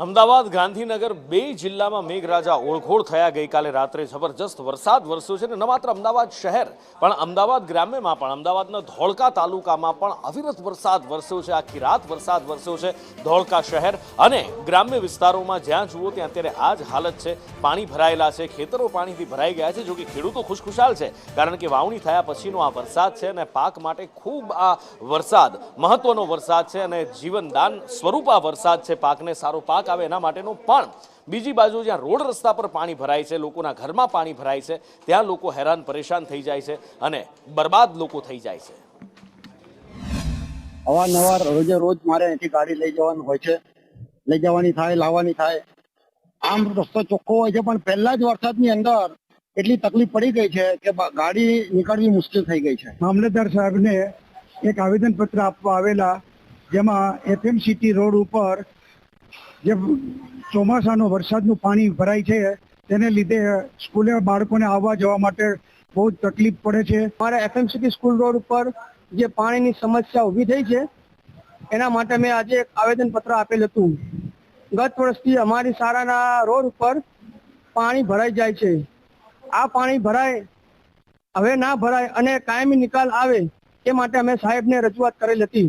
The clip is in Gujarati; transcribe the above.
અમદાવાદ ગાંધીનગર બે જિલ્લામાં મેઘરાજા ઓળઘોળ થયા ગઈકાલે રાત્રે જબરજસ્ત વરસાદ વરસ્યો છે અને ન માત્ર અમદાવાદ શહેર પણ અમદાવાદ ગ્રામ્યમાં પણ અમદાવાદના ધોળકા તાલુકામાં પણ અવિરત વરસાદ વરસ્યો છે। આખી રાત વરસાદ વરસ્યો છે ધોળકા શહેર અને ગ્રામ્ય વિસ્તારોમાં જ્યાં જુઓ ત્યાં અત્યારે આ જ હાલત છે। પાણી ભરાયેલા છે, ખેતરો પાણીથી ભરાઈ ગયા છે। જો કે ખેડૂતો ખુશખુશાલ છે કારણ કે વાવણી થયા પછીનો આ વરસાદ છે અને પાક માટે ખૂબ આ વરસાદ મહત્વનો વરસાદ છે અને જીવનદાન સ્વરૂપ આ વરસાદ છે। પાકને સારો પાક આવે એના માટેનો પણ બીજી બાજુ જ્યાં રોડ રસ્તા પર પાણી ભરાય છે, લોકોના ઘરમાં પાણી ભરાય છે, ત્યાં લોકો હેરાન પરેશાન થઈ જાય છે અને બરબાદ લોકો થઈ જાય છે। અવારનવાર રોજે રોજ મારે અહીંથી ગાડી લઈ જવાનું હોય છે, લઈ જવાની થાય, લાવવાની થાય। આમ રસ્તો ચોખ્ખો હોય છે પણ પહેલા જ વરસાદની અંદર એટલી તકલીફ પડી ગઈ છે કે ગાડી નીકળવી મુશ્કેલ થઈ ગઈ છે। મામલતદાર સાહેબને એક આવેદનપત્ર આપવા આવેલા, જેમાં એફએમસીટી રોડ ઉપર જે ચોમાસાનો વરસાદનું પાણી ભરાય છે તેને લીધે સ્કૂલે બાળકોને આવવા જવા માટે બહુ જ તકલીફ પડે છે। અમારા એફએમસીટી સ્કૂલ રોડ ઉપર જે પાણીની સમસ્યા ઊભી થઈ છે એના માટે મેં આજે એક આવેદનપત્ર આપેલ હતું। ગત વર્ષથી અમારી શાળાના રોડ ઉપર પાણી ભરાઈ જાય છે। આ પાણી ભરાય હવે ના ભરાય અને કાયમી નિકાલ આવે એ માટે અમે સાહેબને રજૂઆત કરેલ હતી।